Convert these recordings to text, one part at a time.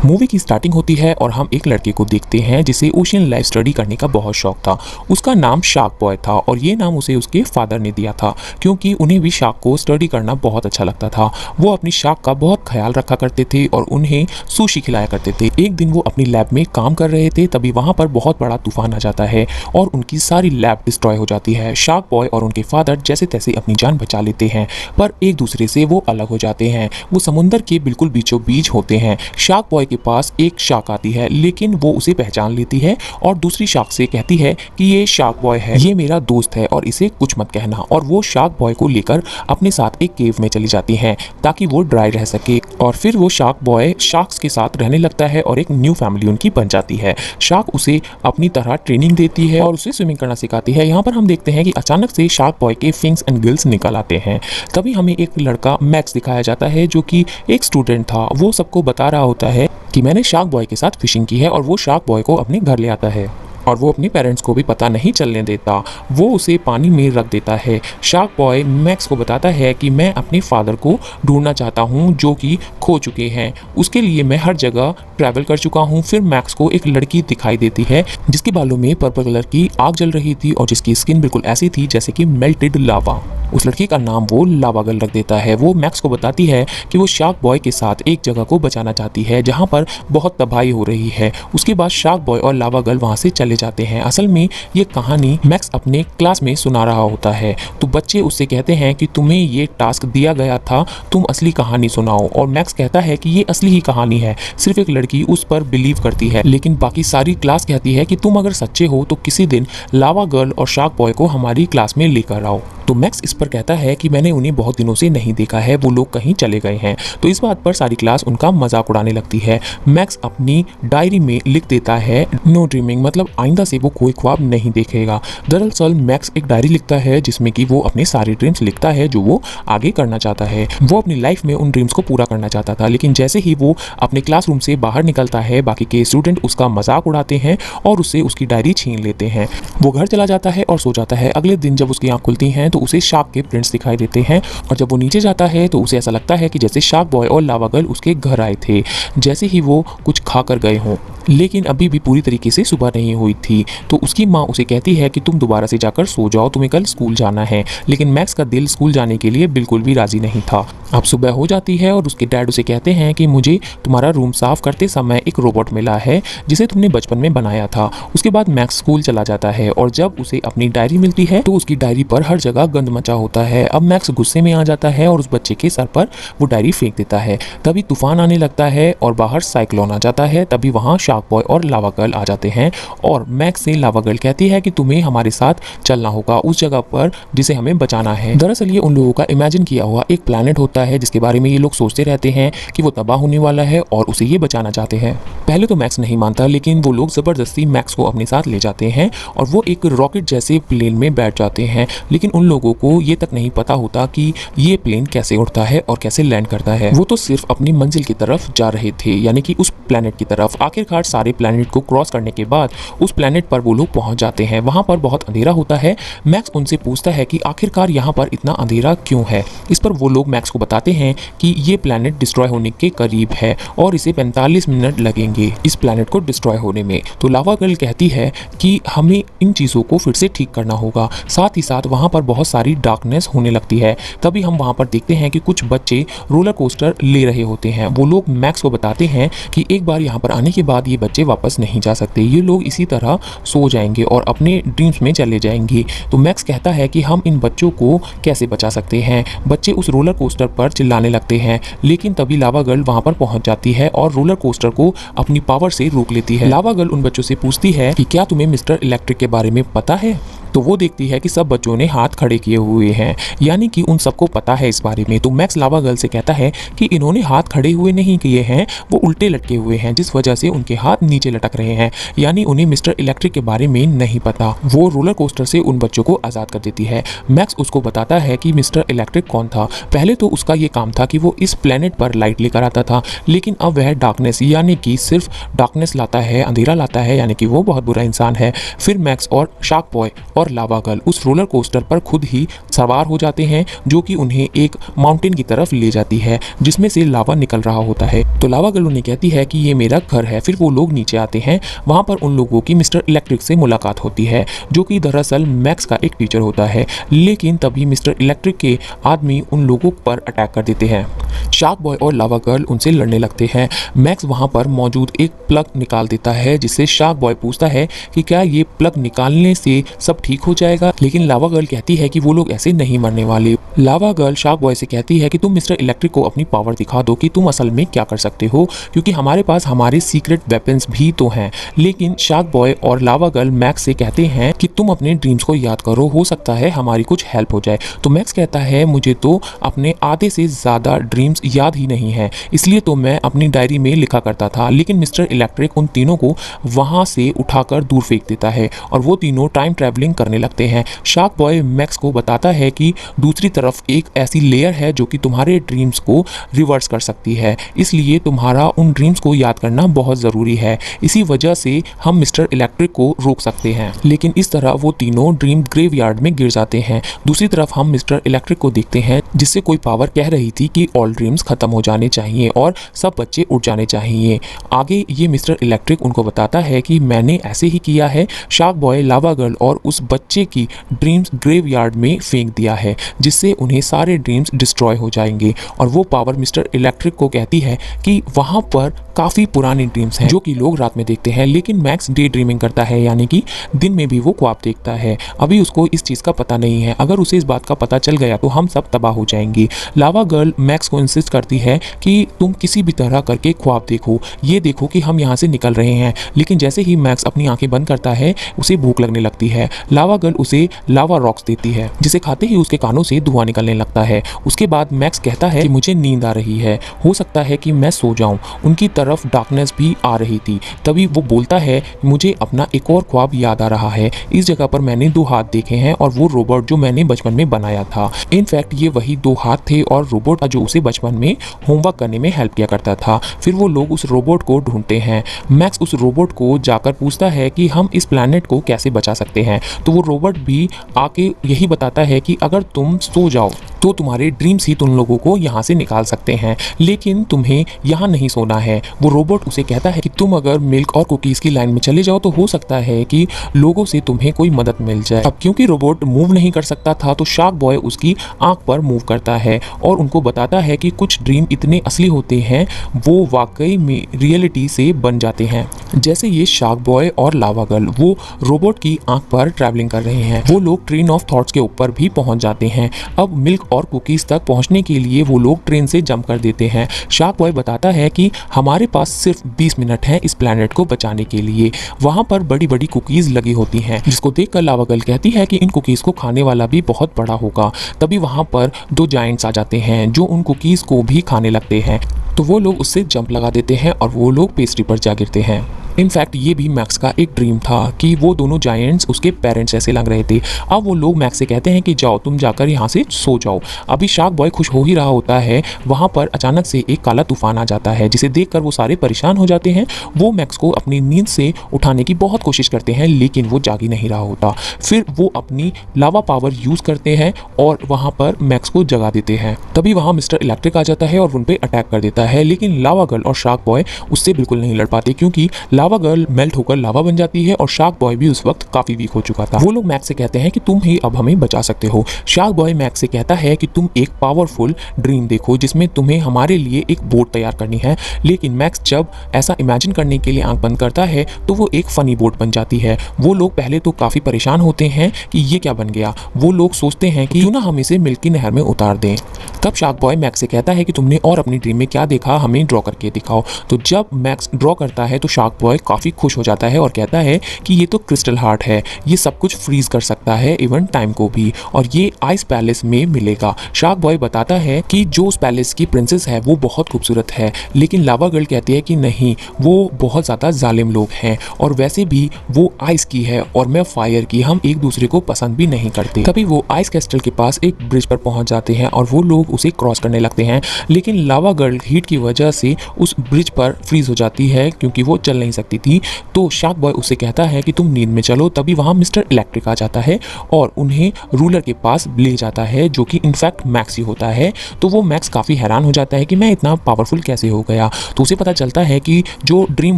Movie की starting होती है और हम एक लड़के को देखते हैं जिसे ओशियन लाइफ स्टडी करने का बहुत शौक था। उसका नाम शार्क बॉय था और ये नाम उसे उसके फादर ने दिया था क्योंकि उन्हें भी शार्क को स्टडी करना बहुत अच्छा लगता था। वो अपनी शार्क का बहुत ख्याल रखा करते थे और उन्हें सुशी खिलाया करते थे। एक दिन वो अपनी लैब में काम कर रहे थे, तभी वहाँ पर बहुत बड़ा तूफान आ जाता है और उनकी सारी लैब डिस्ट्रॉय हो जाती है। शार्क बॉय और उनके फादर जैसे तैसे अपनी जान बचा लेते हैं, पर एक दूसरे से वो अलग हो जाते हैं। वो समुंदर के बिल्कुल बीचों बीच होते हैं। शार्क बॉय के पास एक शार्क आती है, लेकिन वो उसे पहचान लेती है और दूसरी शार्क से कहती है कि ये शार्क बॉय है, ये मेरा दोस्त है और इसे कुछ मत कहना। और वो शार्क बॉय को लेकर अपने साथ एक केव में चली जाती हैं ताकि वो ड्राई रह सके। और फिर वो शार्क बॉय शार्क्स के साथ रहने लगता है और एक न्यू फैमिली उनकी बन जाती है। शार्क उसे अपनी तरह ट्रेनिंग देती है और उसे स्विमिंग करना सिखाती है। यहाँ पर हम देखते हैं कि अचानक से शार्क बॉय के फिंग्स एंड गिल्स निकल आते हैं। तभी हमें एक लड़का मैक्स दिखाया जाता है जो कि एक स्टूडेंट था। वो सबको बता रहा होता है कि मैंने शार्क बॉय के साथ फिशिंग की है और वो शार्क बॉय को अपने घर ले आता है और वो अपने पेरेंट्स को भी पता नहीं चलने देता। वो उसे पानी में रख देता है। शार्क बॉय मैक्स को बताता है कि मैं अपने फादर को ढूंढना चाहता हूँ जो कि खो चुके हैं। उसके लिए मैं हर जगह ट्रैवल कर चुका हूँ। फिर मैक्स को एक लड़की दिखाई देती है जिसके बालों में पर्पल कलर की आग जल रही थी और जिसकी स्किन बिल्कुल ऐसी थी जैसे कि मेल्टेड लावा। उस लड़की का नाम वो लावा गर्ल रख देता है। वो मैक्स को बताती है कि वो शार्क बॉय के साथ एक जगह को बचाना चाहती है जहाँ पर बहुत तबाही हो रही है। उसके बाद शार्क बॉय और लावा गर्ल वहाँ से चले जाते हैं। असल में ये कहानी मैक्स अपने क्लास में सुना रहा होता है, तो बच्चे उससे कहते हैं कि तुम्हें ये टास्क दिया गया था, तुम असली कहानी सुनाओ। और मैक्स कहता है कि ये असली ही कहानी है, सिर्फ एक लड़की उस पर बिलीव करती है, लेकिन बाकी सारी क्लास कहती है कि तुम अगर सच्चे हो तो किसी दिन लावा गर्ल और शार्क बॉय को हमारी क्लास में लेकर आओ। तो मैक्स इस पर कहता है कि मैंने उन्हें बहुत दिनों से नहीं देखा है, वो लोग कहीं चले गए हैं। तो इस बात पर सारी क्लास उनका मजाक उड़ाने लगती है। मैक्स अपनी डायरी में लिख देता है नो ड्रीमिंग, मतलब आइंदा से वो कोई ख्वाब नहीं देखेगा। दरअसल मैक्स एक डायरी लिखता है जिसमें कि वो अपने सारे ड्रीम्स लिखता है जो वो आगे करना चाहता है। वो अपनी लाइफ में उन ड्रीम्स को पूरा करना चाहता था, लेकिन जैसे ही वो अपने क्लासरूम से बाहर निकलता है बाकी के स्टूडेंट उसका मजाक उड़ाते हैं और उससे उसकी डायरी छीन लेते हैं। वो घर चला जाता है और सो जाता है। अगले दिन जब उसकी आँख खुलती हैं तो उसे शार्क के प्रिंट्स दिखाई देते हैं और जब वो नीचे जाता है तो उसे ऐसा लगता है कि जैसे शार्क बॉय और लावा गर्ल उसके घर आए थे, जैसे ही वो कुछ खा कर गए हों। लेकिन अभी भी पूरी तरीके से सुबह नहीं हुई थी। तो उसकी माँ उसे कहती है कि तुम दोबारा से जाकर सो जाओ, तुम्हें कल स्कूल जाना है। लेकिन मैक्स का दिल स्कूल जाने के लिए बिल्कुल भी राजी नहीं था। अब सुबह हो जाती है और उसके डैड उसे कहते हैं कि मुझे तुम्हारा रूम साफ करते समय एक रोबोट मिला है जिसे तुमने बचपन में बनाया था। उसके बाद मैक्स स्कूल चला जाता है और जब उसे अपनी डायरी मिलती है तो उसकी डायरी पर हर जगह गंद मचा होता है। अब मैक्स गुस्से में आ जाता है और उस बच्चे के सर पर वो डायरी फेंक देता है। तभी तूफान आने लगता है और बाहर साइक्लोन आ जाता है। तभी वहाँ शार्क बॉय और लावा गर्ल आ जाते हैं और मैक्स से लावा गर्ल कहती है कि तुम्हें हमारे साथ चलना होगा उस जगह पर जिसे हमें बचाना है। दरअसल ये उन लोगों का इमेजिन किया हुआ एक प्लैनेट होता है जिसके बारे में ये लोग सोचते रहते हैं कि वो तबाह होने वाला है और उसे ये बचाना चाहते हैं। पहले तो मैक्स नहीं मानता, लेकिन वो लोग जबरदस्ती मैक्स को अपने साथ ले जाते हैं और वो एक रॉकेट जैसे प्लेन में बैठ जाते हैं। लेकिन उन लोगों को ये तक नहीं पता होता कि ये प्लेन कैसे उड़ता है और कैसे लैंड करता है। वो तो सिर्फ अपनी मंजिल की तरफ जा रहे थे, यानी कि उस प्लैनेट की तरफ। आखिरकार सारे प्लैनेट को क्रॉस करने के बाद उस प्लैनेट पर वो लोग पहुंच जाते हैं। वहां पर बहुत अंधेरा होता है। मैक्स उनसे पूछता है कि आखिरकार यहाँ पर इतना अंधेरा क्यों है। इस पर वो लोग मैक्स को बताते हैं कि ये प्लैनेट डिस्ट्रॉय होने के करीब है और इसे 45 मिनट लगेंगे इस प्लैनेट को डिस्ट्रॉय होने में। तो लावा गर्ल कहती है कि हमें इन चीज़ों को फिर से ठीक करना होगा। साथ ही साथ वहाँ पर बहुत सारी डार्कनेस होने लगती है। तभी हम वहाँ पर देखते हैं कि कुछ बच्चे रोलर कोस्टर ले रहे होते हैं। वो लोग मैक्स को बताते हैं कि एक बार यहाँ पर आने के बाद ये बच्चे वापस नहीं जा सकते, ये लोग इसी तरह सो जाएंगे और अपने ड्रीम्स में चले जाएंगे। तो मैक्स कहता है कि हम इन बच्चों को कैसे बचा सकते हैं। बच्चे उस रोलर कोस्टर पर चिल्लाने लगते हैं, लेकिन तभी लावा गर्ल वहाँ पर पहुँच जाती है और रोलर कोस्टर को अपनी पावर से रोक लेती है। लावा गर्ल उन बच्चों से पूछती है कि क्या तुम्हें मिस्टर इलेक्ट्रिक के बारे में पता है। तो वो देखती है कि सब बच्चों ने हाथ खड़े किए हुए हैं, यानी कि उन सबको पता है इस बारे में। तो मैक्स लावा गर्ल से कहता है कि इन्होंने हाथ खड़े हुए नहीं किए हैं, वो उल्टे लटके हुए हैं, जिस वजह से उनके हाथ नीचे लटक रहे हैं, यानी उन्हें मिस्टर इलेक्ट्रिक के बारे में नहीं पता। वो रोलर कोस्टर से उन बच्चों को आज़ाद कर देती है। मैक्स उसको बताता है कि मिस्टर इलेक्ट्रिक कौन था। पहले तो उसका ये काम था कि वो इस प्लेनेट पर लाइट लेकर आता था, लेकिन अब वह डार्कनेस यानी कि सिर्फ डार्कनेस लाता है, अंधेरा लाता है, यानी कि वो बहुत बुरा इंसान है। फिर मैक्स और शार्क बॉय और लावा गर्ल उस रोलर कोस्टर पर खुद ही सवार हो जाते हैं, जो कि उन्हें एक माउंटेन की तरफ ले जाती है जिसमें से लावा निकल रहा होता है। तो लावा गर्ल उन्हें कहती है कि ये मेरा घर है। फिर वो लोग नीचे आते हैं। वहाँ पर उन लोगों की मिस्टर इलेक्ट्रिक से मुलाकात होती है, जो कि दरअसल मैक्स का एक टीचर होता है। लेकिन तभी मिस्टर इलेक्ट्रिक के आदमी उन लोगों पर अटैक कर देते हैं। शार्क बॉय और लावा गर्ल उनसे लड़ने लगते हैं। मैक्स वहाँ पर मौजूद एक प्लग निकाल देता है, जिससे शार्क बॉय पूछता है कि क्या ये प्लग निकालने से सब ठीक हो जाएगा, लेकिन लावा गर्ल कहती है कि वो लोग ऐसे नहीं मरने वाले। लावा गर्ल शार्क बॉय से कहती है कि तुम मिस्टर इलेक्ट्रिक को अपनी पावर दिखा दो कि तुम असल में क्या कर सकते हो, क्योंकि हमारे पास हमारे सीक्रेट वेपन्स भी तो हैं। लेकिन शार्क बॉय और लावा गर्ल मैक्स से कहते हैं कि तुम अपने ड्रीम्स को याद करो, हो सकता है हमारी कुछ हेल्प हो जाए। तो मैक्स कहता है मुझे तो अपने आधे से ज़्यादा ड्रीम्स याद ही नहीं है, इसलिए तो मैं अपनी डायरी में लिखा करता था। लेकिन मिस्टर इलेक्ट्रिक उन तीनों को वहाँ से उठाकर दूर फेंक देता है और वो तीनों टाइम ट्रैवलिंग करने लगते हैं। शार्क बॉय मैक्स को बताता है कि दूसरी तरफ एक ऐसी लेयर है जो कि तुम्हारे ड्रीम्स को रिवर्स कर सकती है, इसलिए तुम्हारा उन ड्रीम्स को याद करना बहुत ज़रूरी है। इसी वजह से हम मिस्टर इलेक्ट्रिक को रोक सकते हैं। लेकिन इस तरह वो तीनों ड्रीम ग्रेवयार्ड में गिर जाते हैं। दूसरी तरफ हम मिस्टर इलेक्ट्रिक को देखते हैं, जिससे कोई पावर कह रही थी कि ऑल ड्रीम्स खत्म हो जाने चाहिए और सब बच्चे उठ जाने चाहिए। आगे ये मिस्टर इलेक्ट्रिक उनको बताता है कि मैंने ऐसे ही किया है। शार्क बॉय, लावा गर्ल और उस बच्चे की ड्रीम्स ग्रेवयार्ड में फेंक दिया है, जिससे उन्हें सारे ड्रीम्स डिस्ट्रॉय हो जाएंगे। और वो पावर मिस्टर इलेक्ट्रिक को कहती है कि वहाँ पर काफ़ी पुराने ड्रीम्स हैं जो कि लोग रात में देखते हैं, लेकिन मैक्स डे ड्रीमिंग करता है, यानी कि दिन में भी वो ख्वाब देखता है। अभी उसको इस चीज़ का पता नहीं है। अगर उसे इस बात का पता चल गया तो हम सब तबाह हो जाएंगे। लावा गर्ल मैक्स को इंसिस्ट करती है कि तुम किसी भी तरह करके ख्वाब देखो, ये देखो कि हम यहाँ से निकल रहे हैं। लेकिन जैसे ही मैक्स अपनी आंखें बंद करता है, उसे भूख लगने लगती है। लावा गर्ल उसे लावा रॉक्स देती है, जिसे खाते ही उसके कानों से धुआं निकलने लगता है। उसके बाद मैक्स कहता है कि मुझे नींद आ रही है, हो सकता है कि मैं सो जाऊं। उनकी तरफ डार्कनेस भी आ रही थी। तभी वो बोलता है मुझे अपना एक और ख्वाब याद आ रहा है। इस जगह पर मैंने 2 हाथ देखे हैं और वो रोबोट जो मैंने बचपन में बनाया था। इनफैक्ट ये वही 2 हाथ थे और रोबोट जो उसे बचपन में होमवर्क करने में हेल्प किया करता था। फिर वो लोग उस रोबोट को ढूंढते हैं। मैक्स उस रोबोट को जाकर पूछता है कि हम इस प्लैनेट को कैसे बचा सकते हैं। तो वो रोबोट भी आके यही बताता है कि अगर तुम सो जाओ तो तुम्हारे ड्रीम्स ही तुम लोगों को यहाँ से निकाल सकते हैं, लेकिन तुम्हें यहाँ नहीं सोना है। वो रोबोट उसे कहता है कि तुम अगर मिल्क और कुकीज़ की लाइन में चले जाओ तो हो सकता है कि लोगों से तुम्हें कोई मदद मिल जाए। अब क्योंकि रोबोट मूव नहीं कर सकता था, तो शार्क बॉय उसकी आंख पर मूव करता है और उनको बताता है कि कुछ ड्रीम इतने असली होते हैं, वो वाकई में रियलिटी से बन जाते हैं। जैसे ये शार्क बॉय और लावा गर्ल वो रोबोट की आंख पर ट्रैवलिंग कर रहे हैं। वो लोग ट्रेन ऑफ थॉट्स के ऊपर भी पहुंच जाते हैं। अब मिल्क और कुकीज़ तक पहुंचने के लिए वो लोग ट्रेन से जंप कर देते हैं। शार्क बॉय बताता है कि हमारे पास सिर्फ 20 मिनट हैं इस प्लैनेट को बचाने के लिए। वहाँ पर बड़ी बड़ी कुकीज़ लगी होती हैं, जिसको देखकर लावा गर्ल कहती है कि इन कुकीज़ को खाने वाला भी बहुत बड़ा होगा। तभी वहाँ पर 2 जायंट्स आ जाते हैं जो उन कुकीज़ को भी खाने लगते हैं। तो वो लोग उससे जंप लगा देते हैं और वो लोग पेस्ट्री पर जा गिरते हैं। इनफैक्ट ये भी मैक्स का एक ड्रीम था कि वो दोनों जायंट्स उसके पेरेंट्स ऐसे लग रहे थे। अब वो लोग मैक्स से कहते हैं कि जाओ तुम जाकर यहाँ से सो जाओ। अभी शार्क बॉय खुश हो ही रहा होता है, वहाँ पर अचानक से एक काला तूफान आ जाता है, जिसे देखकर वो सारे परेशान हो जाते हैं। वो मैक्स को अपनी नींद से उठाने की बहुत कोशिश करते हैं, लेकिन वो जाग ही नहीं रहा होता। फिर वो अपनी लावा पावर यूज़ करते हैं और वहाँ पर मैक्स को जगा देते हैं। तभी वहाँ मिस्टर इलेक्ट्रिक आ जाता है और उन पर अटैक कर देता है, लेकिन लावा गर्ल और शार्क बॉय उससे बिल्कुल नहीं लड़ पाते, क्योंकि लावा गर्ल मेल्ट होकर लावा बन जाती है और शार्क बॉय भी उस वक्त काफी वीक हो चुका था। वो लोग मैक्स से कहते हैं कि तुम ही अब हमें बचा सकते हो। शार्क बॉय मैक्स से कहता है कि तुम एक पावरफुल ड्रीम देखो जिसमें तुम्हें हमारे लिए एक बोट तैयार करनी है। लेकिन मैक्स जब ऐसा इमेजिन करने के लिए आंख बंद करता है तो वो एक फनी बोट बन जाती है। वो लोग पहले तो काफी परेशान होते हैं कि ये क्या बन गया। वो लोग सोचते हैं कि क्यों ना हम इसे मिल्क की नहर में उतार दें। तब शार्क बॉय मैक्स से कहता है कि तुमने और अपनी ड्रीम में क्या देखा, हमें ड्रॉ करके दिखाओ। तो जब मैक्स ड्रॉ करता है तो शार्क बॉय काफी खुश हो जाता है और कहता है कि ये तो क्रिस्टल हार्ट है, ये सब कुछ फ्रीज कर सकता है, इवन टाइम को भी, और ये आइस पैलेस में मिलेगा। शार्क बॉय बताता है कि जो उस पैलेस की प्रिंसेस है वो बहुत खूबसूरत है, लेकिन लावा गर्ल कहती है कि नहीं, वो बहुत ज़्यादा जालिम लोग हैं और वैसे भी वो आइस की है और मैं फायर की, हम एक दूसरे को पसंद भी नहीं करते। तभी वो आइस कैस्टल के पास एक ब्रिज पर पहुंच जाते हैं और वो लोग उसे क्रॉस करने लगते हैं, लेकिन लावा गर्ल हीट की वजह से उस ब्रिज पर फ्रीज हो जाती है क्योंकि वो चल नहीं सकती। सकती थी। तो शार्क बॉय उससे कहता है कि तुम नींद में चलो। तभी वहाँ मिस्टर इलेक्ट्रिक आ जाता है और उन्हें रूलर के पास ले जाता है, जो कि इनफैक्ट मैक्स ही होता है। तो वो मैक्स काफ़ी हैरान हो जाता है कि मैं इतना पावरफुल कैसे हो गया। तो उसे पता चलता है कि जो ड्रीम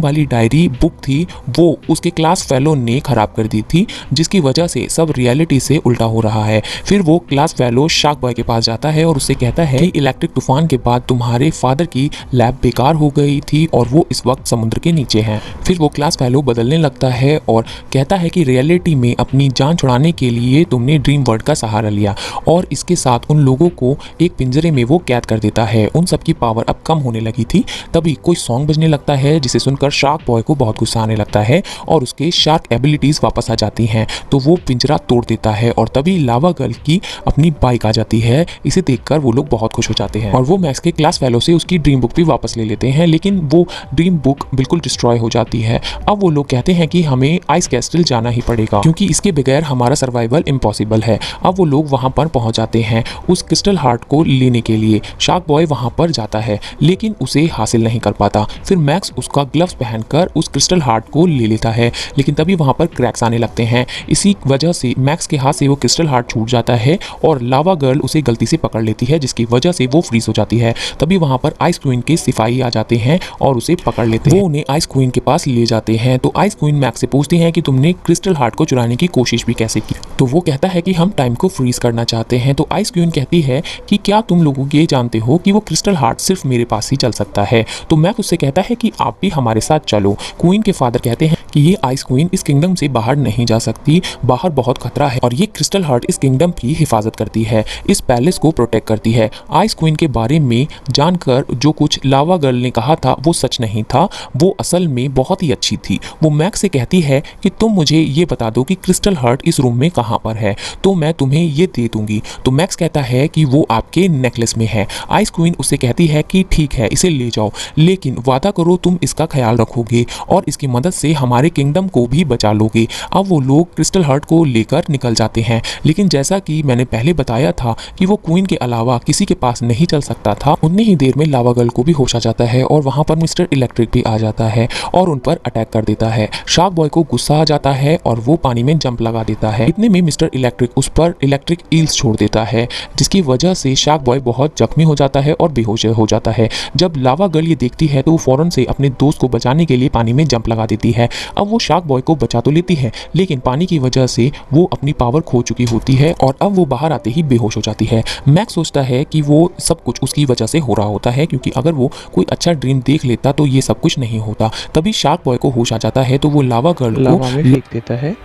वाली डायरी बुक थी वो उसके क्लास फेलो ने खराब कर दी थी, जिसकी वजह से सब रियलिटी से उल्टा हो रहा है। फिर वो क्लास फेलो शार्क बॉय के पास जाता है और उससे कहता है कि इलेक्ट्रिक तूफान के बाद तुम्हारे फादर की लैब बेकार हो गई थी और वो इस वक्त समुद्र के नीचे हैं। फिर वो क्लास फेलो बदलने लगता है और कहता है कि रियलिटी में अपनी जान छुड़ाने के लिए तुमने ड्रीम वर्ल्ड का सहारा लिया और इसके साथ उन लोगों को एक पिंजरे में वो कैद कर देता है। उन सबकी पावर अब कम होने लगी थी। तभी कोई सॉन्ग बजने लगता है जिसे सुनकर शार्क बॉय को बहुत गुस्सा आने लगता है और उसके शार्क एबिलिटीज वापस आ जाती हैं। तो वो पिंजरा तोड़ देता है और तभी लावा गर्ल की अपनी बाइक आ जाती है। इसे देखकर वो लोग बहुत खुश हो जाते हैं और वो मैक्स के क्लास फेलो से उसकी ड्रीम बुक भी वापस ले लेते हैं, लेकिन वो ड्रीम बुक बिल्कुल डिस्ट्रॉय हो जाती है। अब वो लोग कहते हैं कि हमें आइस कैस्टल जाना ही पड़ेगा क्योंकि इसके बगैर हमारा सर्वाइवल इम्पॉसिबल है। अब वो लोग वहां पर पहुंच जाते हैं उस क्रिस्टल हार्ट को लेने के लिए। शार्क बॉय वहां पर जाता है लेकिन उसे हासिल नहीं कर पाता। फिर मैक्स उसका ग्लव्स पहनकर उस क्रिस्टल हार्ट को ले लेता है, लेकिन तभी वहां पर क्रैक्स आने लगते हैं। इसी वजह से मैक्स के हाथ से वो क्रिस्टल हार्ट छूट जाता है और लावा गर्ल उसे गलती से पकड़ लेती है, जिसकी वजह से वो फ्रीज हो जाती है। तभी वहां पर आइस क्वीन के सिपाही आ जाते हैं और उसे पकड़ लेते हैं। वो उन्हें आइस क्वीन के पास ले जाते हैं। तो आइस क्वीन मैक्स से पूछती है कि तुमने क्रिस्टल हार्ट को चुराने की कोशिश भी कैसे की। तो वो कहता है कि हम टाइम को फ्रीज करना चाहते हैं। तो आइस क्वीन कहती है कि क्या तुम लोग ये जानते हो कि वो क्रिस्टल हार्ट सिर्फ मेरे पास ही चल सकता है। तो मैक्स उससे कहता है कि आप भी हमारे साथ चलो। क्वीन के फादर कहते हैं कि ये आइस क्वीन इस किंगडम से बाहर नहीं जा सकती, बाहर बहुत खतरा है और ये क्रिस्टल हार्ट इस किंगडम की हिफाजत करती है, इस पैलेस को प्रोटेक्ट करती है। आइस क्वीन के बारे में जानकर जो कुछ लावा गर्ल ने कहा था वो सच नहीं था, वो असल में बहुत ही अच्छी थी। वो मैक्स से कहती है कि तुम मुझे ये बता दो कि क्रिस्टल हार्ट इस रूम में कहाँ पर है तो मैं तुम्हें ये दे दूंगी। तो मैक्स कहता है कि वो आपके नेकलेस में है। आइस क्वीन उससे कहती है कि ठीक है, इसे ले जाओ, लेकिन वादा करो तुम इसका ख्याल रखोगे और इसकी मदद से हमारे किंगडम को भी बचा लोगे। अब वो लोग क्रिस्टल हार्ट को लेकर निकल जाते हैं, लेकिन जैसा कि मैंने पहले बताया था कि वो क्वीन के अलावा किसी के पास नहीं चल सकता था, उतनी ही देर में लावा गर्ल को भी होश आ जाता है और वहां पर मिस्टर इलेक्ट्रिक भी आ जाता है और उन पर अटैक कर देता है। शार्क बॉय को गुस्सा आ जाता है और वो पानी में जंप लगा देता है। इतने में मिस्टर इलेक्ट्रिक उस पर इलेक्ट्रिक ईल्स छोड़ देता है, जिसकी वजह से शार्क बॉय बहुत जख्मी हो जाता है और बेहोश हो जाता है। जब लावा गर्ल ये देखती है तो वो फौरन से अपने दोस्त को बचाने के लिए पानी में जंप लगा देती है। अब वो शार्क बॉय को बचा तो लेती है, लेकिन पानी की वजह से वो अपनी पावर खो चुकी होती है और अब वो बाहर आते ही बेहोश हो जाती है। मैक्स सोचता है कि वो सब कुछ उसकी वजह से हो रहा होता है, क्योंकि अगर वो कोई अच्छा ड्रीम देख लेता तो ये सब कुछ नहीं होता। तभी शार्क बॉय को होश आ जाता है तो वो लावा गर्ल को फेंक देता है,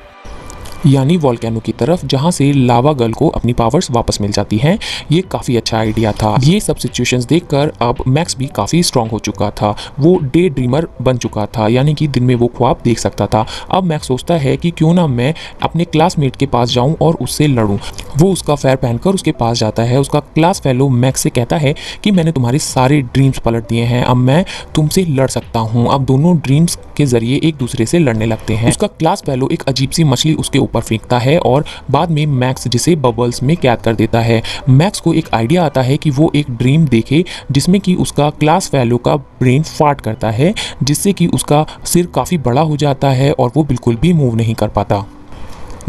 यानी वॉल्केनो की तरफ, जहां से लावा गर्ल को अपनी पावर्स वापस मिल जाती हैं। ये काफ़ी अच्छा आइडिया था। ये सब सिचुएशंस देखकर अब मैक्स भी काफ़ी स्ट्रांग हो चुका था। वो डे ड्रीमर बन चुका था, यानी कि दिन में वो ख्वाब देख सकता था। अब मैक्स सोचता है कि क्यों ना मैं अपने क्लासमेट के पास जाऊं और उससे लड़ूं। वो उसका फैर पहनकर उसके पास जाता है। उसका क्लास फेलो मैक्स से कहता है कि मैंने तुम्हारे सारे ड्रीम्स पलट दिए हैं, अब मैं तुमसे लड़ सकता हूँ। अब दोनों ड्रीम्स के जरिए एक दूसरे से लड़ने लगते हैं। उसका क्लास फेलो एक अजीब सी मछली उसके ऊपर फेंकता है और बाद में मैक्स जिसे बबल्स में कैद कर देता है। मैक्स को एक आइडिया आता है कि वो एक ड्रीम देखे जिसमें कि उसका क्लास फेलो का ब्रेन फाट करता है, जिससे कि उसका सिर काफ़ी बड़ा हो जाता है और वो बिल्कुल भी मूव नहीं कर पाता।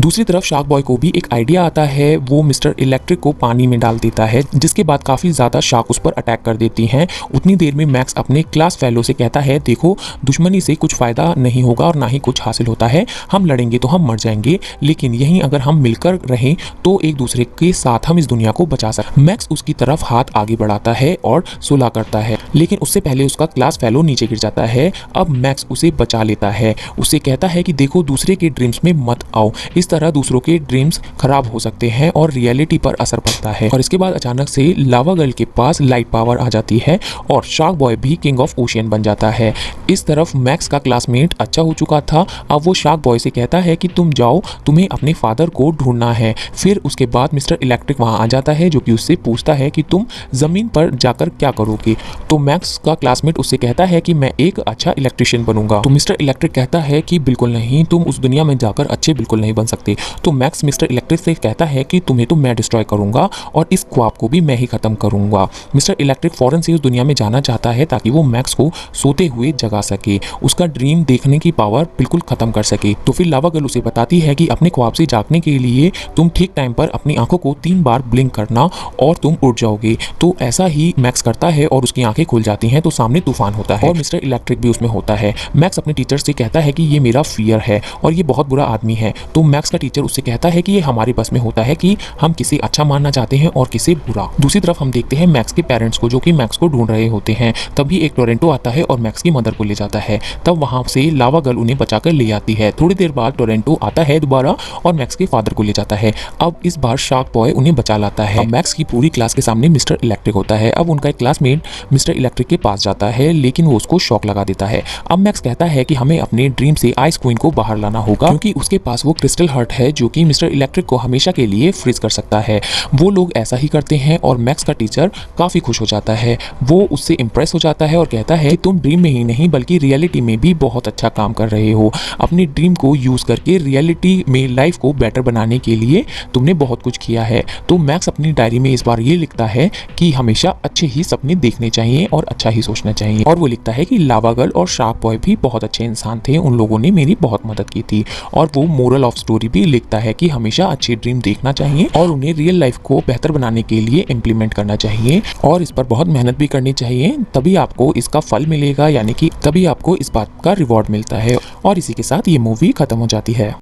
दूसरी तरफ शार्क बॉय को भी एक आइडिया आता है। वो मिस्टर इलेक्ट्रिक को पानी में डाल देता है, जिसके बाद काफ़ी ज़्यादा शार्क उस पर अटैक कर देती हैं। उतनी देर में मैक्स अपने क्लास फेलो से कहता है, देखो दुश्मनी से कुछ फ़ायदा नहीं होगा और ना ही कुछ हासिल होता है। हम लड़ेंगे तो हम मर जाएंगे, लेकिन यहीं अगर हम मिलकर रहें तो एक दूसरे के साथ हम इस दुनिया को बचा सकते। मैक्स उसकी तरफ हाथ आगे बढ़ाता है और सुलह करता है, लेकिन उससे पहले उसका क्लास फेलो नीचे गिर जाता है। अब मैक्स उसे बचा लेता है। उसे कहता है कि देखो दूसरे के ड्रीम्स में मत आओ, इस तरह दूसरों के ड्रीम्स खराब हो सकते हैं और रियलिटी पर असर पड़ता है। और इसके बाद अचानक से लावा गर्ल के पास लाइट पावर आ जाती है और शार्क बॉय भी किंग ऑफ ओशियन बन जाता है। इस तरफ मैक्स का क्लासमेट अच्छा हो चुका था। अब वो शार्क बॉय से कहता है कि तुम जाओ, तुम्हें अपने फादर को ढूंढना है। फिर उसके बाद मिस्टर इलेक्ट्रिक वहां आ जाता है, जो कि उससे पूछता है कि तुम जमीन पर जाकर क्या करोगे। तो मैक्स का क्लासमेट उससे कहता है कि मैं एक अच्छा इलेक्ट्रिशियन बनूंगा। तो मिस्टर इलेक्ट्रिक कहता है कि बिल्कुल नहीं, तुम उस दुनिया में जाकर अच्छे बिल्कुल नहीं बन सकते। तो मैक्स मिस्टर इलेक्ट्रिक से कहता है कि तुम्हें तो मैं डिस्ट्रॉय करूंगा और इस ख्वाब को भी मैं ही खत्म करूंगा। मिस्टर इलेक्ट्रिक फौरन से उस दुनिया में जाना चाहता है ताकि वो मैक्स को सोते हुए जगा सके, उसका ड्रीम देखने की पावर बिल्कुल खत्म कर सके। तो फिर लावा गर्ल उसे बताती है कि अपने ख्वाब से जागने के लिए तुम ठीक टाइम पर अपनी आंखों को 3 बार ब्लिंक करना और तुम उठ जाओगे। तो ऐसा ही मैक्स करता है और उसकी आंखें खुल जाती हैं। तो सामने तूफान होता है और मिस्टर इलेक्ट्रिक भी उसमें होता है। मैक्स अपने टीचर से कहता है कि ये मेरा फियर है और ये बहुत बुरा आदमी है। तो मैक्स का टीचर उससे कहता है कि ये हमारे बस में होता है कि हम किसे अच्छा मानना चाहते हैं और किसे बुरा। दूसरी तरफ हम देखते हैं मैक्स के पेरेंट्स को, जो कि मैक्स को ढूंढ रहे होते हैं। तभी एक टोरेंटो आता है और मैक्स की मदर को ले जाता है। तब वहां से लावा गर्ल उन्हें बचाकर ले आती है। थोड़ी देर बाद टोरेंटो आता है दोबारा और मैक्स के फादर को ले जाता है। अब इस बार शार्क बॉय उन्हें बचा लाता है। अब मैक्स की पूरी क्लास के सामने मिस्टर इलेक्ट्रिक होता है। अब उनका एक क्लासमेट मिस्टर इलेक्ट्रिक के पास जाता है, लेकिन वो उसको शॉक लगा देता है। अब मैक्स कहता है कि हमें अपने ड्रीम से आइस क्वीन को बाहर लाना होगा, क्योंकि उसके पास वो क्रिस्टल हार्ट है जो कि मिस्टर इलेक्ट्रिक को हमेशा के लिए फ्रीज कर सकता है। वो लोग ऐसा ही करते हैं और मैक्स का टीचर काफी खुश हो जाता है। वो उससे इंप्रेस हो जाता है और कहता है कि तुम ड्रीम में ही नहीं बल्कि रियलिटी में भी बहुत अच्छा काम कर रहे हो। अपने ड्रीम को यूज करके रियलिटी में लाइफ को बेटर बनाने के लिए तुमने बहुत कुछ किया है। तो मैक्स अपनी डायरी में इस बार ये लिखता है कि हमेशा अच्छे ही सपने देखने चाहिए और अच्छा ही सोचना चाहिए। और वो लिखता है कि लावा गर्ल और शार्क बॉय भी बहुत अच्छे इंसान थे, उन लोगों ने मेरी बहुत मदद की थी। और वो मोरल ऑफ स्टोरी भी लिखता है कि हमेशा अच्छे ड्रीम देखना चाहिए और उन्हें रियल लाइफ को बेहतर बनाने के लिए इम्प्लीमेंट करना चाहिए और इस पर बहुत मेहनत भी करनी चाहिए, तभी आपको इसका फल मिलेगा, यानी कि तभी आपको इस बात का रिवॉर्ड मिलता है। और इसी के साथ ये मूवी खत्म हो जाती है।